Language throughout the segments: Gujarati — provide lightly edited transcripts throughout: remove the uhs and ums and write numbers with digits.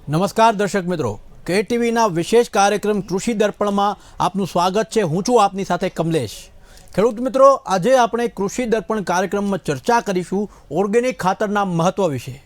નમસ્કાર દર્શક મિત્રો, કેટીવીના વિશેષ કાર્યક્રમ કૃષિ દર્પણમાં આપનું સ્વાગત છે। હું છું આપની સાથે કમલેશ। ખેડૂત મિત્રો, આજે આપણે કૃષિ દર્પણ કાર્યક્રમમાં ચર્ચા કરીશું ઓર્ગેનિક ખાતરના મહત્વ વિશે।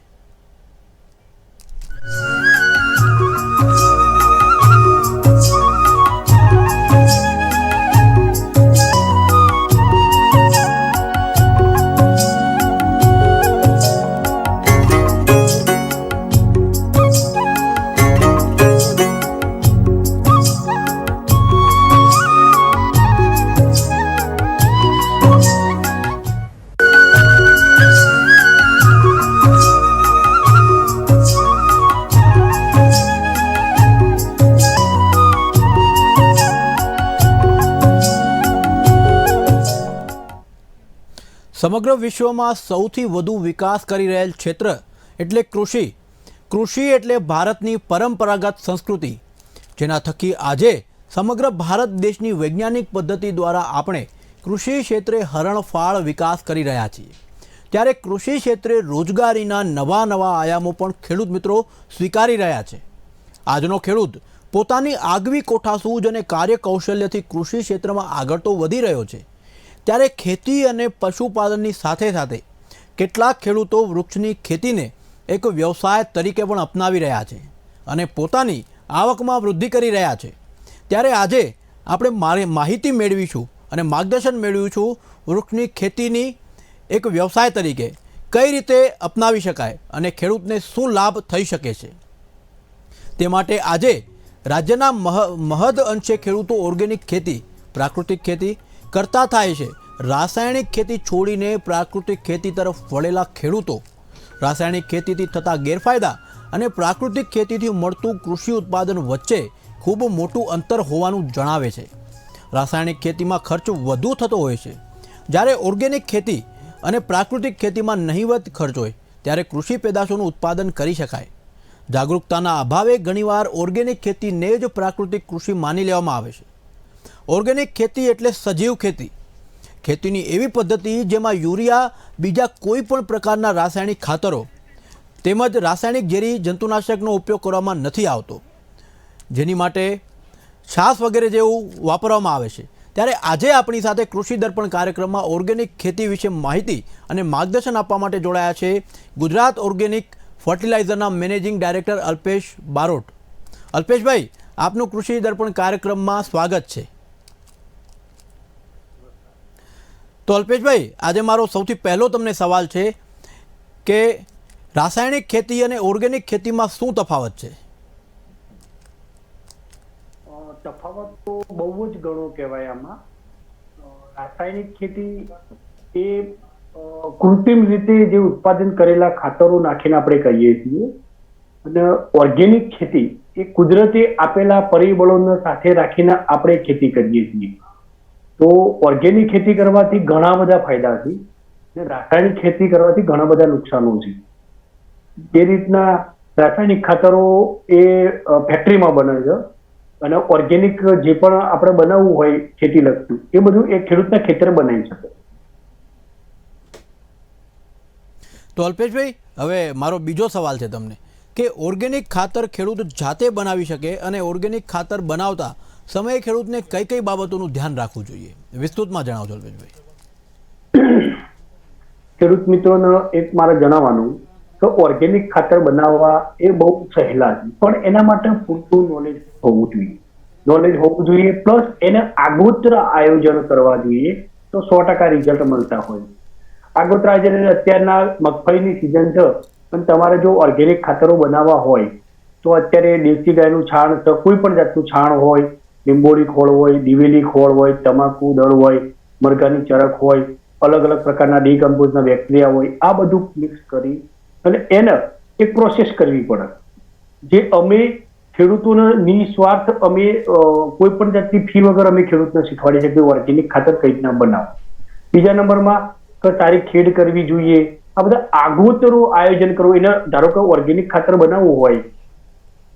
સમગ્ર વિશ્વમાં સૌથી વધુ વિકાસ કરી રહેલ ક્ષેત્ર એટલે કૃષિ। કૃષિ એટલે ભારતની પરંપરાગત સંસ્કૃતિ, જેના થકી આજે સમગ્ર ભારત દેશની વૈજ્ઞાનિક પદ્ધતિ દ્વારા આપણે કૃષિ ક્ષેત્રે હરણફાળ વિકાસ કરી રહ્યા છીએ। ત્યારે કૃષિ ક્ષેત્રે રોજગારીના નવા આયામો પણ ખેડૂત મિત્રો સ્વીકારી રહ્યા છે। આજનો ખેડૂત પોતાની આગવી કોઠાસૂઝ અને કાર્યકૌશલ્યથી કૃષિ ક્ષેત્રમાં આગળ તો વધી રહ્યો છે, ત્યારે ખેતી અને પશુપાલનની સાથે સાથે કેટલાક ખેડૂતો વૃક્ષની ખેતીને એક વ્યવસાય તરીકે પણ અપનાવી રહ્યા છે અને પોતાની આવકમાં વૃદ્ધિ કરી રહ્યા છે। ત્યારે આજે આપણે માહિતી મેળવીશું અને માર્ગદર્શન મેળવીશું વૃક્ષની ખેતીની એક વ્યવસાય તરીકે કઈ રીતે અપનાવી શકાય અને ખેડૂતને શું લાભ થઈ શકે છે। તે માટે આજે રાજ્યના મહદ અંશે ખેડૂતો ઓર્ગેનિક ખેતી, પ્રાકૃતિક ખેતી કરતા થાય છે। રાસાયણિક ખેતી છોડીને પ્રાકૃતિક ખેતી તરફ વળેલા ખેડૂતો રાસાયણિક ખેતીથી થતા ગેરફાયદા અને પ્રાકૃતિક ખેતીથી મળતું કૃષિ ઉત્પાદન વચ્ચે ખૂબ મોટું અંતર હોવાનું જણાવે છે। રાસાયણિક ખેતીમાં ખર્ચ વધુ થતો હોય છે, જ્યારે ઓર્ગેનિક ખેતી અને પ્રાકૃતિક ખેતીમાં નહિવત ખર્ચ હોય ત્યારે કૃષિ પેદાશોનું ઉત્પાદન કરી શકાય। જાગૃતતાના અભાવે ઘણીવાર ઓર્ગેનિક ખેતીને જ પ્રાકૃતિક કૃષિ માની લેવામાં આવે છે। ઓર્ગેનિક ખેતી એટલે સજીવ ખેતી, ખેતીની એવી પદ્ધતિ જેમાં યુરિયા, બીજા કોઈ પણ પ્રકારના રાસાયણિક ખાતરો તેમજ રાસાયણિક ઝેરી જંતુનાશકનો ઉપયોગ કરવામાં નથી આવતો, જેની માટે છાશ વગેરે જેવું વાપરવામાં આવે છે। ત્યારે આજે આપણી સાથે કૃષિ દર્પણ કાર્યક્રમમાં ઓર્ગેનિક ખેતી વિશે માહિતી અને માર્ગદર્શન આપવા માટે જોડાયા છે ગુજરાત ઓર્ગેનિક ફર્ટિલાઇઝરના મેનેજિંગ ડાયરેક્ટર અલ્પેશ બારોટ। અલ્પેશભાઈ, આપનું કૃષિ દર્પણ કાર્યક્રમમાં સ્વાગત છે। તો અલ્પેશભાઈ, આજે મારો સૌથી પહેલો તમને સવાલ છે કે રાસાયણિક ખેતી અને ઓર્ગેનિક ખેતીમાં શું તફાવત છે? તફાવત તો બહુ જ ઘણો કહેવાય આમાં। રાસાયણિક ખેતી એ કૃત્રિમ રીતે જે ઉત્પાદન કરેલા ખાતરો નાખીને આપણે કહીએ છીએ, અને ઓર્ગેનિક ખેતી એ કુદરતે આપેલા પરિબળોને સાથે રાખીને આપણે ખેતી કરીએ છીએ। તો ઓર્ગેનિક ખેતી કરવાથી ઘણા બધા ફાયદા છે અને રાસાયણિક ખેતી કરવાથી ઘણા બધા નુકસાનો છે। જે રીતના રાસાયણિક ખાતરો એ ફેક્ટરીમાં બને છે અને ઓર્ગેનિક જે પણ આપણે બનાવવું હોય ખેતી લગતું એ બધું એ ખેડૂતના ખેતરે બનાવી શકે। તો અલ્પેશભાઈ, હવે મારો બીજો સવાલ છે તમને કે ઓર્ગેનિક ખાતર ખેડૂત જાતે બનાવી શકે અને ઓર્ગેનિક ખાતર બનાવતા સમયે ખેડૂતને કઈ કઈ બાબતોનું ધ્યાન રાખવું જોઈએ? વિસ્તૃતમાં જણાવજો અલ્પેશભાઈ। ખેડૂત મિત્રોને એક મારે જણાવવાનું કે ઓર્ગેનિક ખાતર બનાવવા એ બહુ સહેલા છે, પણ એના માટે પૂરતું નોલેજ હોવું જોઈએ। પ્લસ એને આગોતરા આયોજન કરવા જોઈએ, તો 100% રિઝલ્ટ મળતા હોય। આગોતરા આયોજન અત્યારના મગફળીની સિઝન છે પણ તમારે જો ઓર્ગેનિક ખાતરો બનાવવા હોય તો અત્યારે દેશી ગાયનું છાણ, કોઈ પણ જાતનું છાણ હોય, લીંબોળી ખોળ હોય, દિવેલી ખોળ હોય, તમાકુ દળ હોય, મરઘાની ચરક હોય, અલગ અલગ પ્રકારના ડીકમ્પોઝના બેક્ટેરિયા હોય, આ બધું મિક્સ કરી અને એને એક પ્રોસેસ કરવી પડે, જે અમે ખેડૂતોને નિસ્વાર્થ અમે કોઈ પણ જાતની ફી વગર અમે ખેડૂતને શીખવાડી શકીએ ઓર્ગેનિક ખાતર કઈ રીતના બનાવો। બીજા નંબરમાં સારી ખેડ કરવી જોઈએ। આ બધા આગોતરું આયોજન કરવું। એને ધારો કે ઓર્ગેનિક ખાતર બનાવવું હોય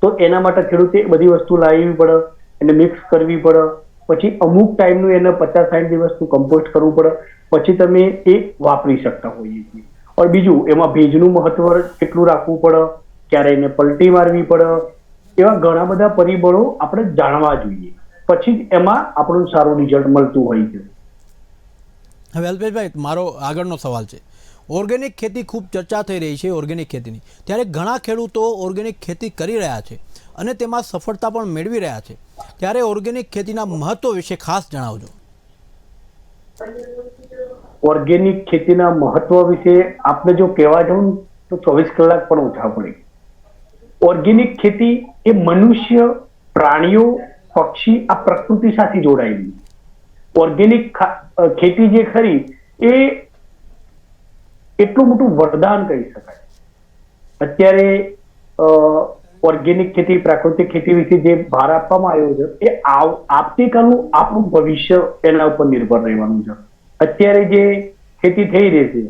તો એના માટે ખેડૂતે બધી વસ્તુ લાવવી પડે, એને મિક્સ કરવી પડે, પછી અમુક ટાઈમનું એને 50-60 દિવસનું કમ્પોસ્ટ કરવું પડે, પછી તમે એ વાપરી શકતા હોઈએ છીએ। પણ બીજું એમાં ભેજનું મહત્વ કેટલું રાખવું પડે, ક્યારે એને પલટી મારવી પડે, એવા ઘણા બધા પરિબળો આપણે જાણવા જોઈએ, પછી જ એમાં આપણું સારું રિઝલ્ટ મળતું હોય છે. હવે અલ્પેશભાઈ, મારો આગળનો સવાલ છે. ઓર્ગેનિક ખેતી ખૂબ ચર્ચા થઈ રહી છે ઓર્ગેનિક ખેતીની, ત્યારે ઘણા ખેડૂતો ઓર્ગેનિક ખેતી કરી રહ્યા છે અને તેમાં સફળતા પણ મેળવી રહ્યા છે, ત્યારે ઓર્ગેનિક ખેતીના મહત્વ વિશે ખાસ જણાવજો. ઓર્ગેનિક ખેતીના મહત્વ વિશે આપણે જો કહેવા જાઉં તો 24 કલાક પણ ઓછા પડે. ઓર્ગેનિક ખેતી એ મનુષ્ય, પ્રાણીઓ, પક્ષી આ પ્રકૃતિ સાથે જોડાયેલી. ઓર્ગેનિક ખેતી જે ખરી એ એટલું મોટું વરદાન કહી શકાય. અત્યારે ઓર્ગેનિક ખેતી, પ્રાકૃતિક ખેતી વિશે જે ભાર આપવામાં આવ્યો છે એ આવતીકાલનું આપણું ભવિષ્ય એના ઉપર નિર્ભર રહેવાનું છે. અત્યારે જે ખેતી થઈ રહી છે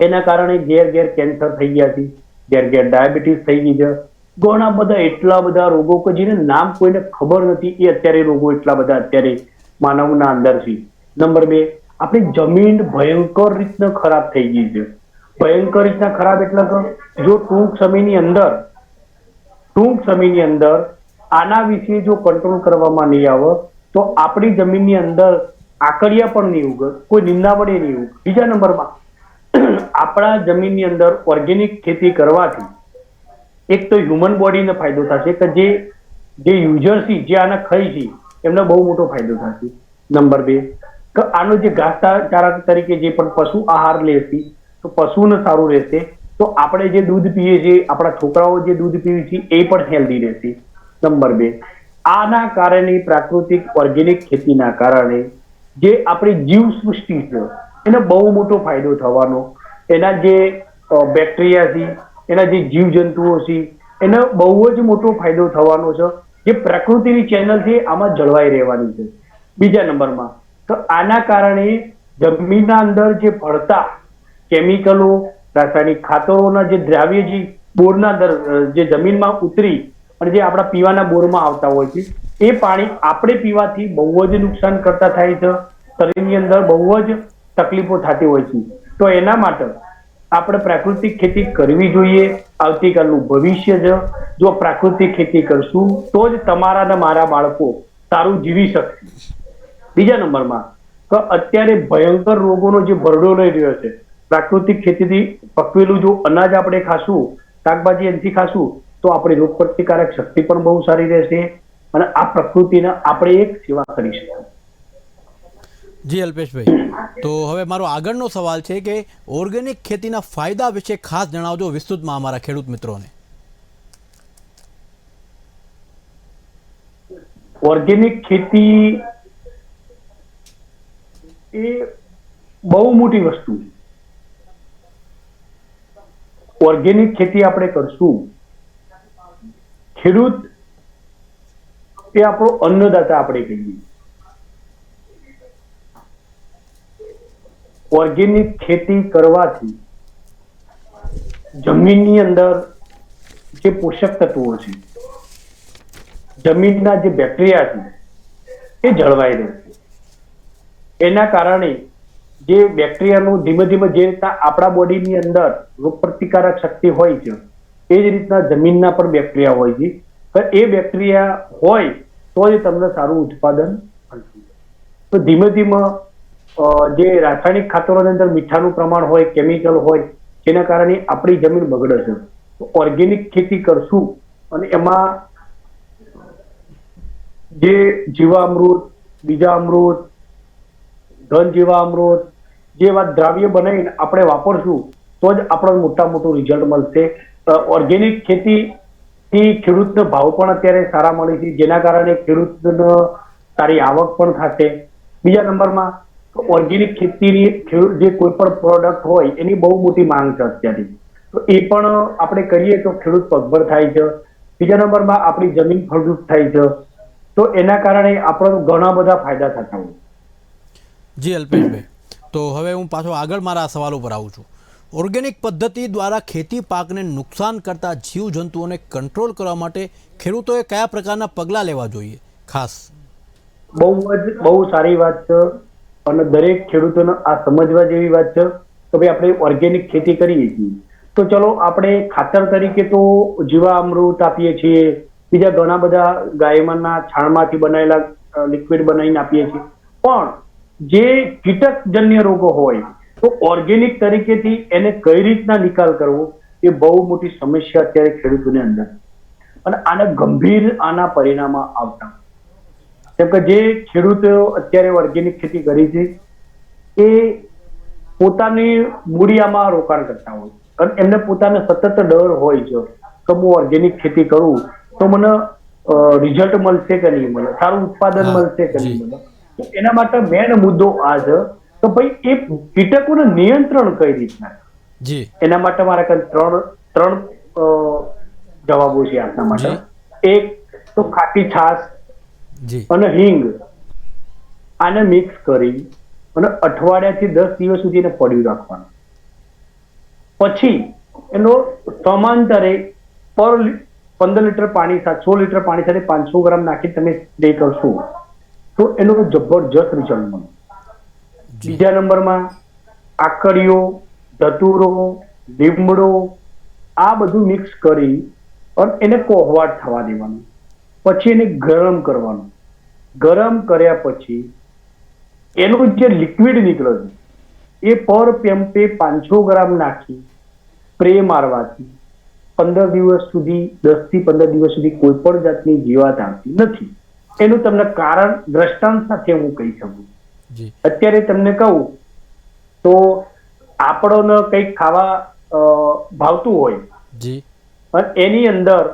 એના કારણે ઘેર ઘેર કેન્સર થઈ ગયા છે, ઘેર ઘેર ડાયાબિટીસ થઈ ગઈ છે, ઘણા બધા એટલા બધા રોગો કે જેને નામ કોઈને ખબર નથી, એ અત્યારે રોગો એટલા બધા અત્યારે માનવના અંદર છે. નંબર 2, આપણી જમીન ભયંકર રીતના ખરાબ થઈ ગઈ છે. ભયંકર રીતના ખરાબ એટલે કે જો ટૂંક સમયની અંદર આના વિશે જો કંટ્રોલ કરવામાં નહીં આવે તો આપણી જમીનની અંદર આકડિયા પણ નહીં ઉગે, કોઈ નિંદાવડે નહીં ઉગે. બીજા નંબરમાં આપણા જમીનની અંદર ઓર્ગેનિક ખેતી કરવાથી એક તો હ્યુમન બોડીને ફાયદો થશે કે જે યુઝર છે, જે આને ખાઈ છે એમને બહુ મોટો ફાયદો થશે. નંબર 2, કે આનો જે ઘાસચારા તરીકે જે પણ પશુ આહાર લેશે તો પશુને સારું રહેશે, તો આપણે જે દૂધ પીએ છીએ, આપણા છોકરાઓ જે દૂધ પીવે છે એ પણ હેલ્ધી રહેશે. નંબર 2, આના કારણે પ્રાકૃતિક ઓર્ગેનિક ખેતીના કારણે જે આપણી જીવ સૃષ્ટિ છે એને બહુ મોટો ફાયદો થવાનો. એના જે બેક્ટેરિયા છે, એના જે જીવજંતુઓ છે એને બહુ જ મોટો ફાયદો થવાનો છે. જે પ્રકૃતિની ચેનલ છે આમાં જળવાઈ રહેવાની છે. બીજા નંબરમાં તો આના કારણે જમીનના અંદર જે ભળતા કેમિકલો, રાસાયણિક ખાતરોના જે દ્રાવ્ય જે બોરના જે જમીનમાં ઉતરી અને જે આપણા પીવાના બોરમાં આવતા હોય છે એ પાણી આપણે પીવાથી બહુ જ નુકસાન કરતા થાય છે. શરીરની અંદર બહુ જ તકલીફો થતી હોય છે. તો એના માટે આપણે પ્રાકૃતિક ખેતી કરવી જોઈએ. આવતીકાલનું ભવિષ્ય છે. જો પ્રાકૃતિક ખેતી કરશું તો જ તમારા ને મારા બાળકો સારું જીવી શકશે. બીજા નંબરમાં કે અત્યારે ભયંકર રોગોનો જે ભરડો લઈ રહ્યો છે, પ્રાકૃતિક ખેતીથી પકવેલું જો અનાજ આપણે ખાશું, શાકભાજી એનાથી ખાશું તો આપણી રોગ પ્રતિકારક શક્તિ પણ બહુ સારી રહેશે અને આ પ્રકૃતિને આપણે એક સેવા કરી શકીએ. જી અલ્પેશભાઈ, તો હવે મારો આગળનો સવાલ છે કે ઓર્ગેનિક ખેતીના ફાયદા વિશે ખાસ જણાવજો વિસ્તૃતમાં અમારા ખેડૂત મિત્રોને. ઓર્ગેનિક ખેતી એ બહુ મોટી વસ્તુ છે. ઓર્ગેનિક ખેતી આપણે કરશું, ખેડૂત એ આપણો અન્નદાતા આપણે કહીએ. ઓર્ગેનિક ખેતી કરવાથી જમીનની અંદર જે પોષક તત્વો છે, જમીનના જે બેક્ટેરિયા છે એ જળવાઈ રહેશે. એના કારણે જે બેક્ટેરિયાનું ધીમે ધીમે જે રીતના આપણા બોડીની અંદર રોગ પ્રતિકારક શક્તિ હોય છે એ જ રીતના જમીનના પણ બેક્ટેરિયા હોય છે. એ બેક્ટેરિયા હોય તો જ તમને સારું ઉત્પાદન મળશે. તો ધીમે ધીમે જે રાસાયણિક ખાતરોની અંદર મીઠાનું પ્રમાણ હોય, કેમિકલ હોય, જેના કારણે આપણી જમીન બગડે છે. તો ઓર્ગેનિક ખેતી કરશું અને એમાં જે જીવામૃત, બીજામૃત, ઘન જીવામૃત જેવા દ્રાવ્ય બનાવીને આપણે વાપરશું તો જ આપણને મોટું રિઝલ્ટ મળશે. ઓર્ગેનિક ખેતીથી ખેડૂતનો ભાવ પણ અત્યારે સારા મળે છે, જેના કારણે ખેડૂતનો સારી આવક પણ થશે. બીજા નંબરમાં ઓર્ગેનિક ખેતીની જે કોઈ પણ પ્રોડક્ટ હોય એની બહુ મોટી માંગ છે અત્યારે, તો એ પણ આપણે કરીએ તો ખેડૂત પગભર થાય છે. બીજા નંબરમાં આપણી જમીન ફળદ્રુપ થાય છે. તો એના કારણે આપણને ઘણા બધા ફાયદા થતા હોય. જી અલ્પેશભાઈ, તો હવે હું પાછો આગળ મારા સવાલ ઉપર આવું છું. ઓર્ગેનિક પદ્ધતિ દ્વારા ખેતી પાકને નુકસાન કરતા જીવજંતુઓને કંટ્રોલ કરવા માટે ખેડૂતોએ કયા પ્રકારના પગલાં લેવા જોઈએ ખાસ? બહુ સારી વાત છે અને દરેક ખેડૂતોને આ સમજવા જેવી વાત છે. તો તો ભાઈ આપણે ઓર્ગેનિક ખેતી કરીએ છીએ તો ચલો આપણે ખાતર તરીકે તો જીવામૃત આપીએ છીએ, બીજા ઘણા બધા ગાયના છાણમાંથી બનાવેલા લિક્વિડ બનાવીને આપીએ છીએ, પણ જે કીટકજન્ય રોગો હોય તો ઓર્ગેનિક તરીકેથી એને કઈ રીતના નિકાલ કરવો એ બહુ મોટી સમસ્યા અત્યારે ખેડૂતોને અંદર, અને આના ગંભીર પરિણામો આવતા. કેમ કે જે ખેડૂતો અત્યારે ઓર્ગેનિક ખેતી કરી છે એ પોતાની મૂડીયામાં રોકાણ કરતા હોય અને એમને પોતાને સતત ડર હોય છે કે હું ઓર્ગેનિક ખેતી કરું તો મને રિઝલ્ટ મળશે કે નહીં મળે, સારું ઉત્પાદન મળશે કે નહીં મળે. એના માટે મેન મુદ્દો આ છે કે ભાઈ એ કીટકોનું નિયંત્રણ કઈ રીતના. એના માટે મારા કાંઈ ત્રણ જવાબો છે આપના માટે. એક તો ખાટી છાશ અને હિંગ આને મિક્સ કરી અને અઠવાડિયાથી 10 દિવસ સુધી એને પડ્યું રાખવાનું. પછી એનો સમાંતરે પર 15 લીટર પાણી સાથે 100 લીટર પાણી સાથે 500 ગ્રામ નાખી તમે સ્પ્રે કરશો તો એનો જબરજસ્ત રિઝલ્ટ મળે. બીજા નંબરમાં આકડીઓ, ધતુરો, લીમડો આ બધું મિક્સ કરી અને એને કોહવાટ થવા દેવાનું. પછી એને ગરમ કરવાનું. ગરમ કર્યા પછી એનું જે લિક્વિડ નીકળે છે એ પર પેમ્પે 500 ગ્રામ નાખી સ્પ્રે મારવાથી 15 દિવસ સુધી 10 થી 15 દિવસ સુધી કોઈ પણ જાતની જીવાત આવતી નથી. એનું તમને કારણ દ્રષ્ટાંત સાથે હું કહી શકું. અત્યારે તમને કહું તો આપણને કંઈક ખાવા ભાવતું હોય અને એની અંદર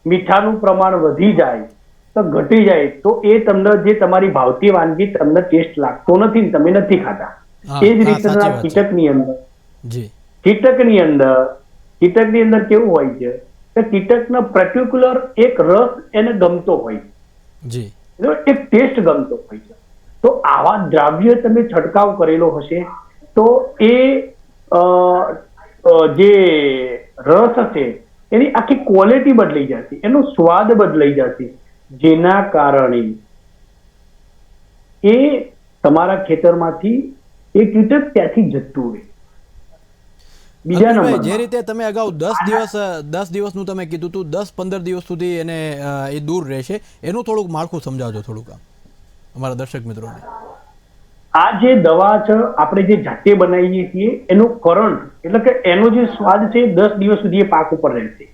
મીઠાનું પ્રમાણ વધી જાય તો ઘટી જાય તો એ તમને જે તમારી ભાવતી વાનગી તમને ટેસ્ટ લાગતો નથી ને તમે નથી ખાતા. એ જ રીતના કીટકની અંદર કેવું હોય છે કે કીટકનો પર્ટિક્યુલર એક રસ એને ગમતો હોય છે, એક ટેસ્ટ ગમતો હોય છે. તો આવા દ્રવ્ય તમે છંટકાવ કરેલો હશે તો એ જે રસ હશે એની આખી ક્વોલિટી બદલાઈ જશે, એનો સ્વાદ બદલાઈ જશે, જેના કારણે એ તમારા ખેતરમાંથી એ કીટક ત્યાંથી જતું રહે. બીજા નંબર જે રીતે તમે અગાઉ 10 દિવસનું તમે કીધું હતું, 10-15 દિવસ સુધી એને એ દૂર રહેશે, એનું થોડુંક માળખું સમજાવજો થોડુંક અમારા દર્શક મિત્રોને. આ જે દવા છે આપણે જે જાતે બનાવીએ છીએ એનો કરંટ એટલે કે એનો જે સ્વાદ છે 10 દિવસ સુધી એ પાક ઉપર રહેશે.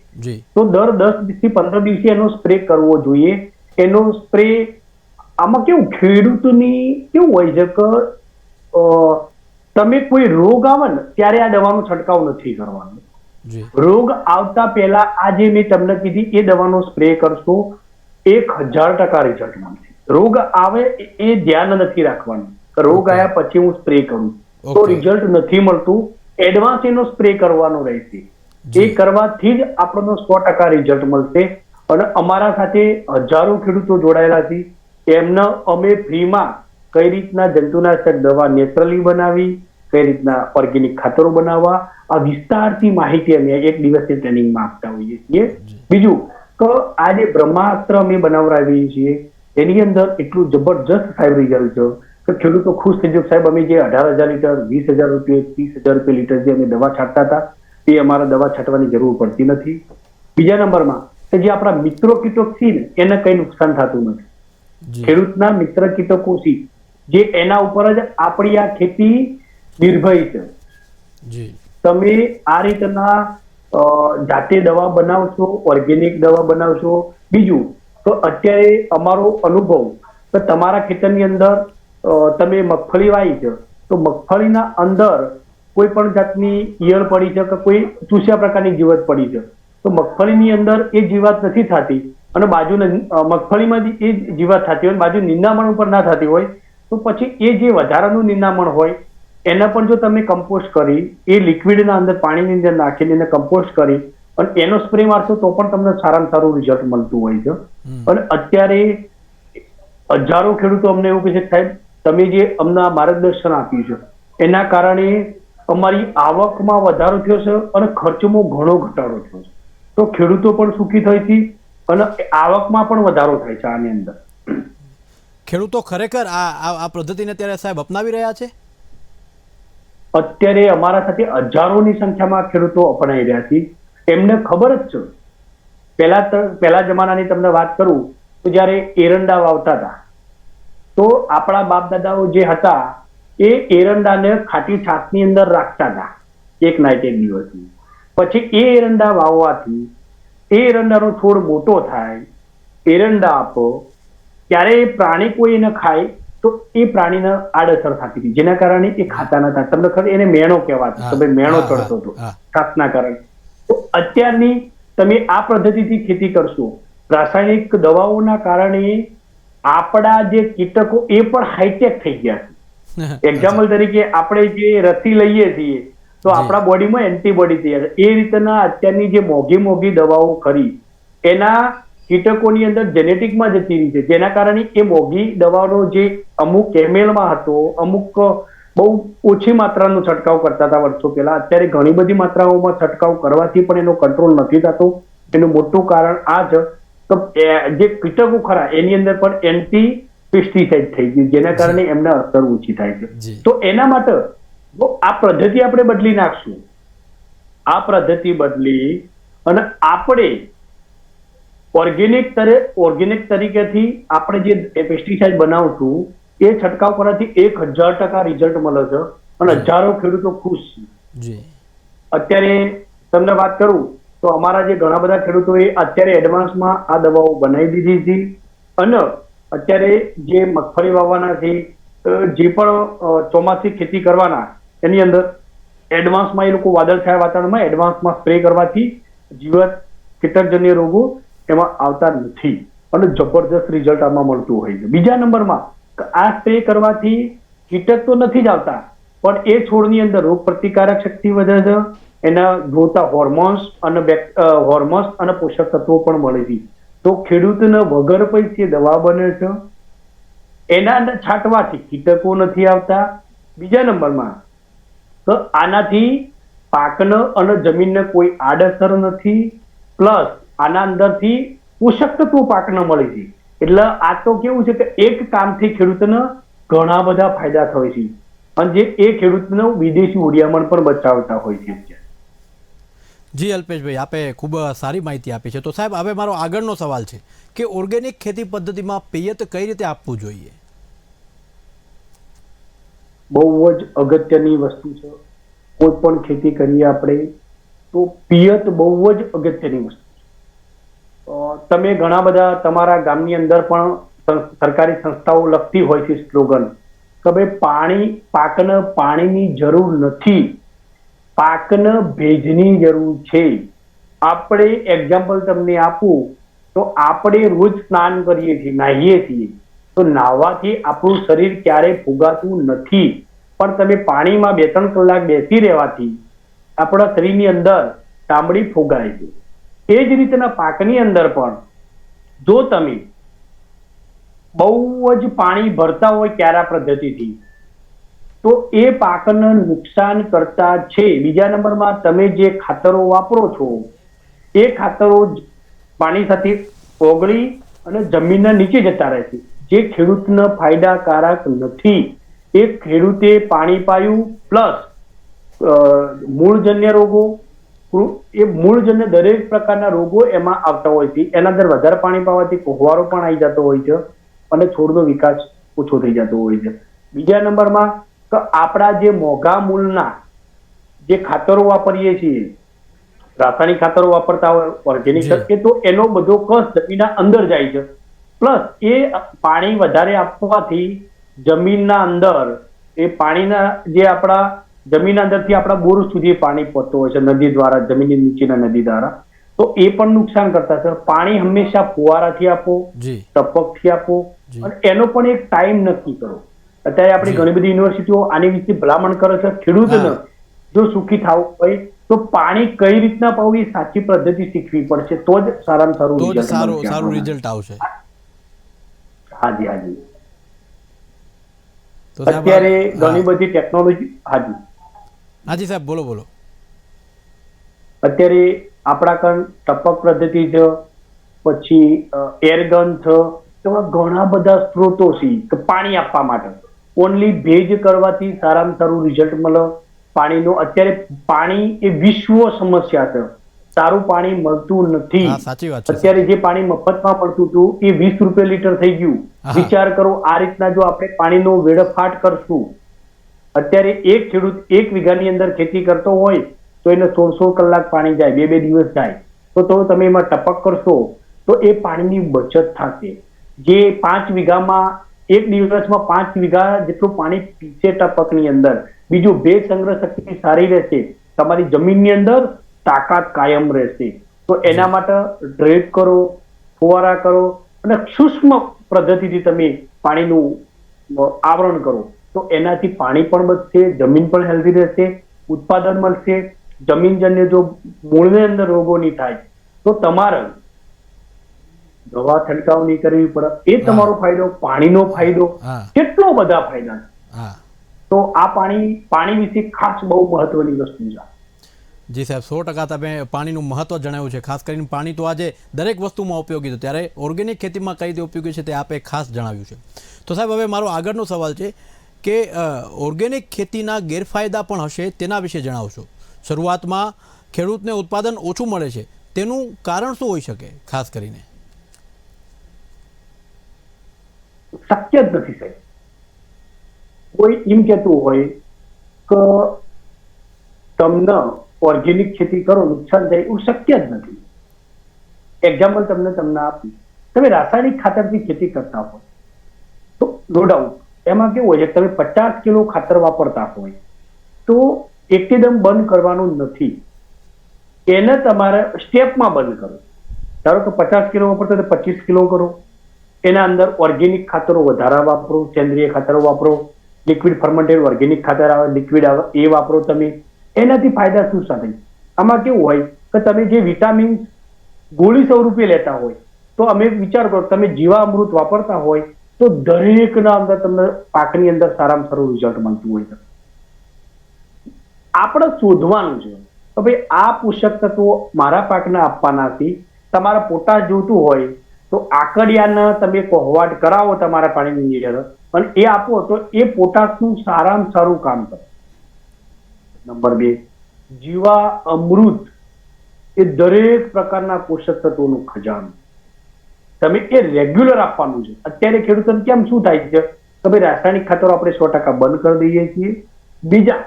તો દર 10 થી 15 દિવસે એનો સ્પ્રે કરવો જોઈએ. એનો સ્પ્રે આમાં કેવું ખેડૂતની કેવું હોય છે કે તમે કોઈ રોગ આવે ને ત્યારે આ દવાનો છંટકાવ નથી કરવાનો. રોગ આવતા પહેલા આ જે મેં તમને કીધી એ દવાનો સ્પ્રે કરશો 1000% રિઝલ્ટ મળશે. રોગ આવે એ ધ્યાન નથી રાખવાનું. રોગ આવ્યા પછી હું સ્પ્રે કરું તો રિઝલ્ટ નથી મળતું. એડવાન્સ એનો સ્પ્રે કરવાનો રહેશે. એ કરવાથી જ આપણને 100% રિઝલ્ટ મળશે. અને અમારા સાથે હજારો ખેડૂતો જોડાયેલા છે. એમને અમે ફ્રીમાં કઈ રીતના જંતુનાશક દવા નેચરલી બનાવી, કઈ રીતના ઓર્ગેનિક ખાતરો બનાવવા આ વિસ્તારથી માહિતી અમે એક દિવસની ટ્રેનિંગમાં આપતા હોઈએ છીએ. બીજું કે આ જે બ્રહ્માસ્ત્ર અમે બનાવડાવીએ છીએ એની અંદર એટલું જબરજસ્ત સાહેબ રિઝલ્ટ છે કે ખેડૂતો ખુશ થઈ જાય. સાહેબ અમે જે 18,000 લીટર 20,000 રૂપિયા 30,000 રૂપિયા લીટર જે અમે દવા છાંટતા હતા એ અમારે દવા છાંટવાની જરૂર પડતી નથી. બીજા નંબરમાં કે જે આપણા મિત્રો કીટક છે ને એને કઈ નુકસાન થતું નથી. ખેડૂતના મિત્ર કીટકો છે જે એના ઉપર જ આપણી આ ખેતી નિર્ભય છે. તમે આ રીતના જાતે દવા બનાવશો, ઓર્ગેનિક દવા બનાવશો. બીજું તો અત્યારે અમારો અનુભવ કે તમારા ખેતરની અંદર તમે મગફળી વાવી છે તો મગફળીના અંદર કોઈ પણ જાતની ઈયળ પડી છે કે કોઈ ચૂસ્યા પ્રકારની જીવાત પડી છે તો મગફળીની અંદર એ જીવાત નથી થતી અને બાજુના મગફળીમાં એ જીવાત થતી હોય, બાજુ નિંદામણ ઉપર ના થતી હોય તો પછી એ જે વધારાનું નિંદામણ હોય એના પણ જો તમે કમ્પોસ્ટ કરી એ લિક્વિડના અંદર પાણીની અંદર નાખીને એને કમ્પોસ્ટ કરી અને એનો સ્પ્રે મારશો તો પણ તમને સારામાં સારું રિઝલ્ટ મળતું હોય છે. અને અત્યારે હજારો ખેડૂતો અમને એવું કહે છે સાહેબ તમે જે અમને માર્ગદર્શન આપ્યું છે એના કારણે અમારી આવકમાં વધારો થયો છે અને ખર્ચમાં ઘણો ઘટાડો થયો છે. તો ખેડૂતો પણ સુખી થાય છે અને આવકમાં પણ વધારો થાય છે. આની અંદર ખેડૂતો ખરેખર આ પદ્ધતિને અત્યારે સાહેબ અપનાવી રહ્યા છે. અત્યારે અમારા સાથે હજારોની સંખ્યામાં ખેડૂતો અપનાવી રહ્યા છે. એમને ખબર જ છે. પહેલા જમાનાની તમને વાત કરું તો જ્યારે એરંડા વાવતા હતા તો આપણા બાપ દાદાઓ જે હતા એ એરંડાને ખાટી છાસની અંદર રાખતા હતા એક નાઈટ એક દિવસની. પછી એ એરંડા વાવવાથી એ એરંડાનો છોડ મોટો થાય, એરંડા આપો, ત્યારે એ પ્રાણી કોઈ એને ખાય તો એ પ્રાણીને આડઅસર થતી હતી, જેના કારણે એ ખાતા નતા. તમને ખબર એને મેણો કહેવાતો, તો ભાઈ મેણો ચડતો હતો છાસના કારણે. તો અત્યારની તમે આ પદ્ધતિથી ખેતી કરશો, રાસાયણિક દવાઓના કારણે આપણા જે કીટકો એ પણ હાઈટેક થઈ ગયા છે. એક્ઝામ્પલ તરીકે આપણે જે રસી લઈએ છીએ તો આપણા બોડીમાં એન્ટીબોડી તૈયાર છે. એ રીતના અત્યારની જે મોંઘી દવાઓ ખરી એના કીટકોની અંદર જેનેટિકમાં જતી રહી છે, જેના કારણે એ મોંઘી દવાનો જે અમુક એમએલમાં હતો, અમુક બહુ ઓછી માત્રાનો છંટકાવ કરતા હતા વર્ષો પહેલા, અત્યારે ઘણી બધી માત્રાઓમાં છંટકાવ કરવાથી પણ એનો કંટ્રોલ નથી થતો. એનું મોટું કારણ આ જ તો જે કીટકો ખરા એની અંદર પણ એન્ટી પેસ્ટિસાઇડ થઈ ગયું, જેના કારણે એમને અસર ઓછી થાય છે. તો એના માટે આ પદ્ધતિ આપણે બદલી નાખશું. આ પદ્ધતિ બદલી અને આપણે ઓર્ગેનિક તરીકેથી આપણે જે પેસ્ટિસાઇડ બનાવશું એ છંટકાવ કરવાથી 1000% રિઝલ્ટ મળે છે અને હજારો ખેડૂતો ખુશ છે. અત્યારે તમને વાત કરું તો અમારા જે ઘણા બધા ખેડૂતોએ અત્યારે એડવાન્સમાં આ દવાઓ બનાવી દીધી છે અને અત્યારે જે મગફળી વાવવાના છે, જે પણ ચોમાસી ખેતી કરવાના એની અંદર એડવાન્સમાં એ લોકો વાદળછાયા વાતાવરણમાં એડવાન્સમાં સ્પ્રે કરવાથી જીવત કીટકજન્ય રોગો એમાં આવતા નથી અને જબરજસ્ત રિઝલ્ટ આમાં મળતું હોય છે. બીજા નંબરમાં આ સ્પ્રે કરવાથી કીટક તો નથી જ આવતા પણ એ છોડની અંદર રોગ પ્રતિકારક શક્તિ વધે છે, એના જોતા હોર્મોન્સ અને પોષક તત્વો પણ મળે છે. તો ખેડૂતને વગર પૈસે દવા બને છે, એના અંદર છાંટવાથી કીટકો નથી આવતા. બીજા નંબરમાં તો આનાથી પાકને અને જમીનને કોઈ આડઅસર નથી, પ્લસ આના અંદરથી પોષક તત્વો પાકને મળે છે. એટલે આ તો કેવું છે કે એક કામથી ખેડૂતને ઘણા બધા ફાયદા થાય છે અને જે એ ખેડૂતને વિદેશી ઉડિયામણ પણ બચાવતા હોય છે. જી અલ્પેશભાઈ, આપે ખૂબ સારી માહિતી આપી છે. તો સાહેબ, હવે મારો આગળનો સવાલ છે કે ઓર્ગેનિક ખેતી પદ્ધતિમાં પિયત કઈ રીતે આપવું જોઈએ? બહુ જ અગત્યની વસ્તુ છે. કોઈ પણ ખેતી કરીએ આપણે તો પિયત બહુ જ અગત્યની વસ્તુ છે. તમે ઘણા બધા તમારા ગામની અંદર પણ સરકારી સંસ્થાઓ લખતી હોય છે સ્લોગન કે ભાઈ પાકને પાણીની જરૂર નથી, પાકને ભેજની જરૂર છે. આપણે એક્ઝામ્પલ તમને આપું તો આપણે રોજ સ્નાન કરીએ છીએ, નાહીએ છીએ, તો નાહવાથી આપણું શરીર ક્યારેય ફુગાતું નથી, પણ તમે પાણીમાં 2-3 કલાક બેસી રહેવાથી આપણા શરીરની અંદર ચામડી ફુગાય છે. એ જ રીતના પાકની અંદર પણ જો તમે બહુ જ પાણી ભરતા હોય ક્યારા પદ્ધતિથી તો એ પાકને નુકસાન કરતા છે. બીજા નંબરમાં તમે જે ખાતરો વાપરો છો એ ખાતરો પાણી સાથે ઓગળી અને જમીનના નીચે જતા રહે છે, જે ખેડૂતને ફાયદાકારક નથી. એ ખેડૂતે પાણી પાયું પ્લસ મૂળજન્ય રોગો, એ મૂળજન્ય દરેક પ્રકારના રોગો એમાં આવતા હોય છે. એના અંદર વધારે પાણી પાવાથી કોહવારો પણ આવી જતો હોય છે અને છોડનો વિકાસ ઓછો થઈ જતો હોય છે. બીજા નંબરમાં તો આપણા જે મોંઘા મૂળના જે ખાતરો વાપરીએ છીએ, રાસાયણિક ખાતરો વાપરતા હોય ઓર્ગેનિક, એ તો એનો બધો કસ જમીનના અંદર જાય છે. પ્લસ એ પાણી વધારે આપવાથી જમીનના અંદર એ પાણીના જે આપણા જમીનના અંદરથી આપણા બોર સુધી પાણી પહોંચતું હોય છે નદી દ્વારા, જમીનની નીચેના નદી દ્વારા, તો એ પણ નુકસાન કરતા છે. પાણી હંમેશા ફુવારાથી આપો, ટપકથી આપો અને એનો પણ એક ટાઈમ નક્કી કરો. અત્યારે આપણી ઘણી બધી યુનિવર્સિટીઓ આની વિશે ભલામણ કરે છે. ખેડૂતને જો સુખી થવું હોય તો પાણી કઈ રીતના પાવું એ સાચી પદ્ધતિ શીખવી પડશે, તો જ સારામાં સારું રિઝલ્ટ આવશે. હાજી હાજી. અત્યારે ઘણી બધી ટેકનોલોજી. હાજી સાહેબ, બોલો બોલો. અત્યારે આપણા કાન ટપક પદ્ધતિ છે, પછી એરગન છે, એવા ઘણા બધા સ્ત્રોતો છે કે પાણી આપવા માટે. ઓનલી ભેજ કરવાથી સારામાં સારું રિઝલ્ટ મળે. પાણીનો અત્યારે પાણી એ વિશ્વ સમસ્યા છે. સારું પાણી મળતું નથી. હા, સાચી વાત છે. અત્યારે જે પાણી મફતમાં મળતું હતું એ 20 રૂપિયા લીટર થઈ ગયું. હા. વિચાર કરો, આ રીતના જો આપણે પાણીનો વેડફાટ કરશું, અત્યારે એક ખેડૂત 1 વીઘાની અંદર ખેતી કરતો હોય તો એને 16 કલાક પાણી જાય, 2 દિવસ જાય. તો તમે એમાં ટપક કરશો તો એ પાણીની બચત થશે. જે 5 વીઘામાં એક દિવસમાં 5 વીઘા જેટલું પાણી પીશે ટપકની અંદર. બીજું, ભેજ સંગ્રહ શક્તિ સારી રહેશે, તમારી જમીનની અંદર તાકાત કાયમ રહેશે. તો એના માટે ડ્રેપ કરો, ફુવારા કરો અને સૂક્ષ્મ પદ્ધતિથી તમે પાણીનું આવરણ કરો તો એનાથી પાણી પણ બચશે, જમીન પણ હેલ્ધી રહેશે, ઉત્પાદન મળશે. જમીનજન્ય જો મૂળની અંદર રોગો નહીં થાય તો તમારે દવા છંટકાવ નહીં કરવી પડે. એ તમારો ફાયદો. પાણીનો ફાયદો કેટલો બધા ફાયદા છે. તો આ પાણી વિશે ખાસ બહુ મહત્વની વસ્તુ છે. જી સાહેબ, 100% તમે પાણીનું મહત્વ જણાવ્યું છે. ખાસ કરીને પાણી તો આજે દરેક વસ્તુમાં ઉપયોગી છે, ત્યારે ઓર્ગેનિક ખેતીમાં કઈ રીતે ઉપયોગી છે તે આપે ખાસ જણાવ્યું છે. તો સાહેબ, હવે મારો આગળનો સવાલ છે કે ઓર્ગેનિક ખેતીના ગેરફાયદા પણ હશે, તેના વિશે જણાવશો. શરૂઆતમાં ખેડૂતને ઉત્પાદન ઓછું મળે છે, તેનું કારણ શું હોઈ શકે? ખાસ કરીને શક્ય જ નથી સાહેબ. કોઈ એમ કહેતું હોય કે તમને ઓર્ગેનિક ખેતી કરો નુકસાન થાય, એવું શક્ય જ નથી. એક્ઝામ્પલ તમને આપી, તમે રાસાયણિક ખાતરથી ખેતી કરતા હોય તો નો ડાઉટ એમાં કેવું હોય છે, તમે 50 કિલો ખાતર વાપરતા હોય તો એકદમ બંધ કરવાનું નથી. એને તમારે સ્ટેપમાં બંધ કરો. ધારો કે 50 કિલો વાપરતો તો 25 કિલો કરો. એના અંદર ઓર્ગેનિક ખાતરો વધારા વાપરો, સેન્દ્રિય ખાતરો વાપરો, લિક્વિડ ફર્મેન્ટેડ ઓર્ગેનિક ખાતર આવે, લિક્વિડ આવે એ વાપરો તમે. એનાથી ફાયદા શું સાથે? આમાં કેવું હોય કે તમે જે વિટામિન ગોળી સ્વરૂપે લેતા હોય તો અમે વિચાર કરો, તમે જીવામૃત વાપરતા હોય તો દરેકના અંદર તમને પાકની અંદર સારામાં સારું રિઝલ્ટ મળતું હોય છે. આપણે શોધવાનું છે કે ભાઈ આ પોષક તત્વો મારા પાકને આપવાના છે. તમારે પોટાશ જોતું હોય તો આકડિયાને તમે કોહવાટ કરાવો તમારા પાણીની અંદર અને એ આપો તો એ પોટાશનું સારામાં સારું કામ કરે. નંબર 2, જીવા અમૃત એ દરેક પ્રકારના પોષક તત્વોનું ખજાનું તમે એ રેગ્યુલર આપવાનું છે. અત્યારે ખેડૂતોને કેમ શું થાય છે કે ભાઈ રાસાયણિક ખાતરો આપણે 100% બંધ કરી દઈએ છીએ. બીજા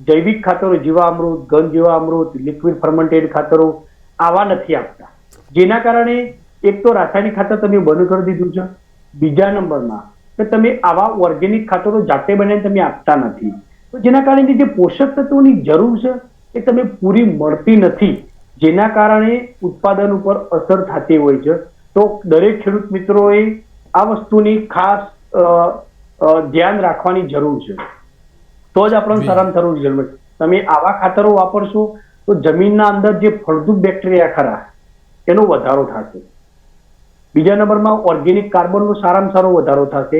જૈવિક ખાતરો, જીવામૃત, ઘન જીવામૃત, લિક્વિડ ફર્મેન્ટેડ ખાતરો આવા નથી આપતા. જેના કારણે એક તો રાસાયણિક ખાતર તમે બંધ કરી દીધું છે. બીજા નંબરમાં કે તમે આવા ઓર્ગેનિક ખાતરો જાતે બનાવીને તમે આપતા નથી. તો જેના કારણે જે પોષક તત્વોની જરૂર છે એ તમે પૂરી મળતી નથી, જેના કારણે ઉત્પાદન ઉપર અસર થતી હોય છે. તો દરેક ખેડૂત મિત્રોએ આ વસ્તુની ખાસ ધ્યાન રાખવાની જરૂર છે. તો જ આપણને સારામાં સારું રિઝલ્ટ મળે. તમે આવા ખાતરો વાપરશો તો જમીનના અંદર જે ફળદ્રુપ બેક્ટેરિયા ખરા એનો વધારો થશે. બીજા નંબરમાં ઓર્ગેનિક કાર્બનનો સારામાં સારો વધારો થશે.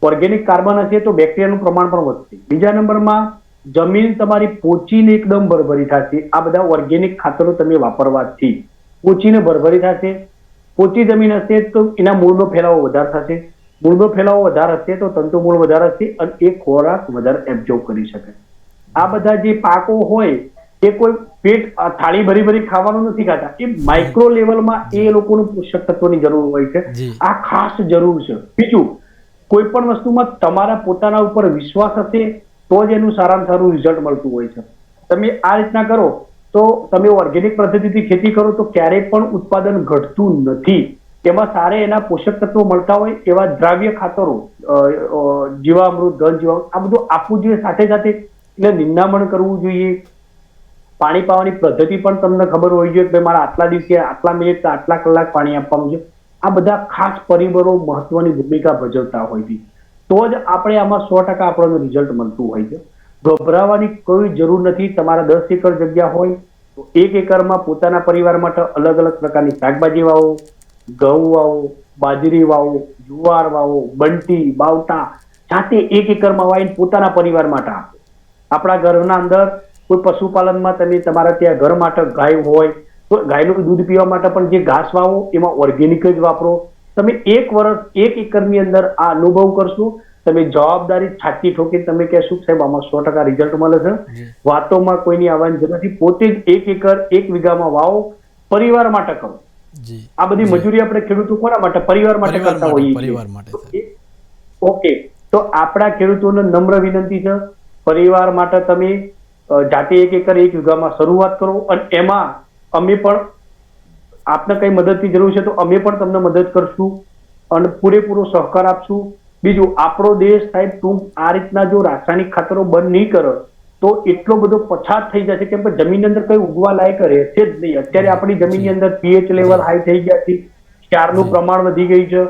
ઓર્ગેનિક કાર્બન હશે તો બેક્ટેરિયાનું પ્રમાણ પણ વધશે. બીજા નંબરમાં જમીન તમારી પોચીને એકદમ ભરભરી થશે. આ બધા ઓર્ગેનિક ખાતરો તમે વાપરવાથી પોચીને ભરભરી થશે. પોચી જમીન હશે તો એના મૂળનો ફેલાવો વધારે થશે. મૂળનો ફેલાવો વધારે હશે તો તંતુ મૂળ વધારે હશે અને એ ખોરાક વધારે એબ્ઝોર્બ કરી શકે. આ બધા જે પાકો હોય એ કોઈ પેટ થાળી ભરી ખાવાનું નથી ખાતા, એ માઇક્રો લેવલમાં એ લોકોનું પોષક તત્વોની જરૂર હોય છે. આ ખાસ જરૂર છે. બીજું, કોઈ પણ વસ્તુમાં તમારા પોતાના ઉપર વિશ્વાસ હશે તો જ એનું સારામાં સારું રિઝલ્ટ મળતું હોય છે. તમે આ રીતના કરો તો તમે ઓર્ગેનિક પદ્ધતિથી ખેતી કરો તો ક્યારેય પણ ઉત્પાદન ઘટતું નથી. તેમાં સારે એના પોષક તત્વો મળતા હોય એવા દ્રાવ્ય ખાતરો, જીવામૃત, ઘન જીવામૃત આ બધું આપવું જોઈએ. સાથે સાથે એટલે નિંદામણ કરવું જોઈએ. પાણી પાવાની પદ્ધતિ પણ તમને ખબર હોવી જોઈએ કે મારા આટલા દિવસે આટલા મિનિટ આટલા કલાક પાણી આપવાનું છે. આ બધા ખાસ પરિબળો મહત્વની ભૂમિકા ભજવતા હોય છે. તો જ આપણે આમાં 100% આપણને રિઝલ્ટ મળતું હોય છે. ગભરાવાની કોઈ જરૂર નથી. તમારા 10 એકર જગ્યા હોય તો 1 એકરમાં પોતાના પરિવાર માટે અલગ અલગ પ્રકારની શાકભાજી વાવો, ઘઉં વાવો, બાજરી વાવો, જુવાર વાવો, બંટી, બાવટા જાતે 1 એકરમાં વાવીને પોતાના પરિવાર માટે આપો. આપણા ઘરના અંદર કોઈ પશુપાલનમાં તમે તમારા ત્યાં ઘર માટે ગાય હોય તો ગાયનું દૂધ પીવા માટે પણ જે ઘાસ વાવો એમાં ઓર્ગેનિક જ વાપરો. તમે 1 વર્ષ 1 એકરની અંદર આ અનુભવ કરશો તમે જવાબદારી છાતી ઠોકી તમે કહેશો કે સાહેબ આમાં 100% રિઝલ્ટ મળે છે. વાતોમાં કોઈની આવવાની જરૂર નથી. પોતે જ 1 એકર 1 વીઘામાં વાવો, પરિવાર માટે કરો. જી આ બધી મજૂરી આપણે ખેડૂતો કોના માટે? પરિવાર માટે કરતા હોઈએ છીએ. પરિવાર માટે સાહેબ. ઓકે, તો આપણા ખેડૂતોને નમ્ર વિનંતી છે, પરિવાર માટે તમે જાતે 1 એકર 1 વીઘામાં શરૂઆત કરો, અને એમાં અમે પણ આપને કઈ મદદની જરૂર છે તો અમે પણ તમને મદદ કરશું અને પૂરેપૂરો સહકાર આપશું. બીજું, આપણો દેશ સાહેબ આ રીતના જો રાસાયણિક ખાતરો બંધ નહીં કરે તો એટલો બધો પછાત થઈ જશે, કેમ કે જમીનની અંદર કઈ ઉગવા લાયક રહેશે જ નહીં. અત્યારે આપણી જમીનની અંદર પીએચ લેવલ હાઈ થઈ ગયા છે, ક્ષારનું પ્રમાણ વધી ગયું છે,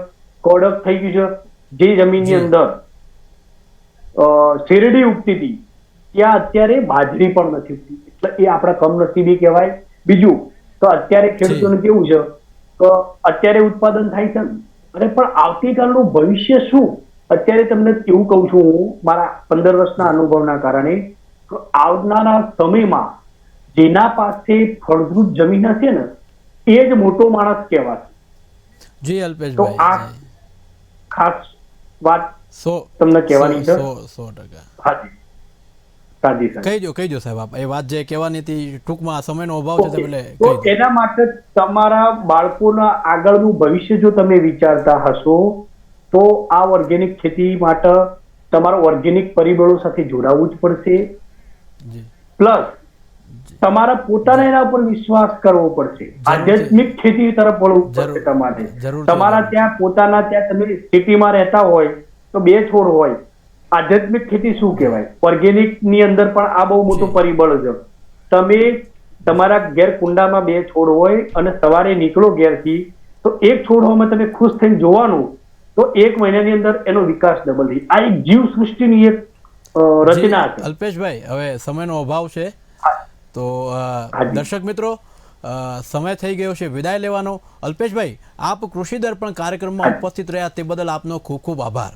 કોડક થઈ ગયું છે. જે જમીનની અંદર શેરડી ઉગતી હતી ત્યાં અત્યારે બાજરી પણ નથી ઉગતી, એટલે એ આપણા કમનસીબી કહેવાય. બીજું તો અત્યારે ખેડૂતોને કેવું છે તો અત્યારે ઉત્પાદન થાય છે અને પણ આવતીકાલનું ભવિષ્ય શું? અત્યારે તમને એવું કહું છું હું મારા 15 વર્ષના અનુભવના કારણે, તો આવનારા સમયમાં જેના પાસે ફળદ્રુપ જમીન હશે ને એ જ મોટો માણસ કહેવાશે. જી તો અલ્પેશભાઈ, આ ખાસ વાત 100% તમને કહેવાની છે. 100%. હાજી સાજી સાહેબ. કહીજો સાહેબ, આપ એ વાત જે કહેવાની હતી, ટૂંકમાં સમયનો અભાવ છે ઓકે. એટલે તો કહી દો. એના માટે તમારા બાળકોના આગળનું ભવિષ્ય જો તમે વિચારતા હશો તો આ ઓર્ગેનિક ખેતી માટે તમારે ઓર્ગેનિક પરિબળો સાથે જોડાવવું જ પડશે. જી પ્લસ તમારા પોતાના એના ઉપર વિશ્વાસ કરવો પડશે. આધ્યાત્મિક ખેતી તરફ વળવું પડશે તમારે. જરૂર તમારા ત્યાં પોતાના ત્યાં તમે સિટીમાં રહેતા હોય તો 2 છોડ હોય. આધ્યાત્મિક ખેતી શું કહેવાય? ઓર્ગેનિક ની અંદર પણ આ બહુ મોટું પરિબળ છે. તમે તમારા ઘેર કુંડામાં 2 છોડ હોય અને સવારે નીકળો ઘેરથી તો એક છોડમાં તમે ખુશ થઈને જોવાનું તો 1 મહિનાની અંદર એનો વિકાસ ડબલ થઈ. આ એક જીવ સૃષ્ટિની એક રચના છે. અલ્પેશભાઈ, હવે સમયનો અભાવ છે તો દર્શક મિત્રો, સમય થઈ ગયો છે વિદાય લેવાનો. અલ્પેશભાઈ, આપ કૃષિ દર્પણ કાર્યક્રમમાં ઉપસ્થિત રહ્યા તે બદલ આપનો ખૂબ ખૂબ આભાર.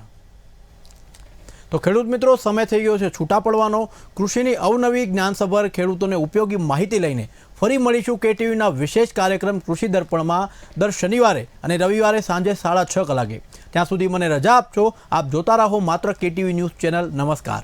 તો ખેડૂત મિત્રો, સમય થઈ ગયો છે છૂટા પડવાનો. કૃષિની અવનવી જ્ઞાનસભર ખેડૂતોને ઉપયોગી માહિતી લઈને ફરી મળીશું KTVના વિશેષ કાર્યક્રમ કૃષિ દર્પણમાં દર શનિવારે અને રવિવારે સાંજે 6:30 કલાકે. ત્યાં સુધી મને રજા આપશો. આપ જોતા રહો માત્ર KTV ન્યૂઝ ચેનલ. નમસ્કાર.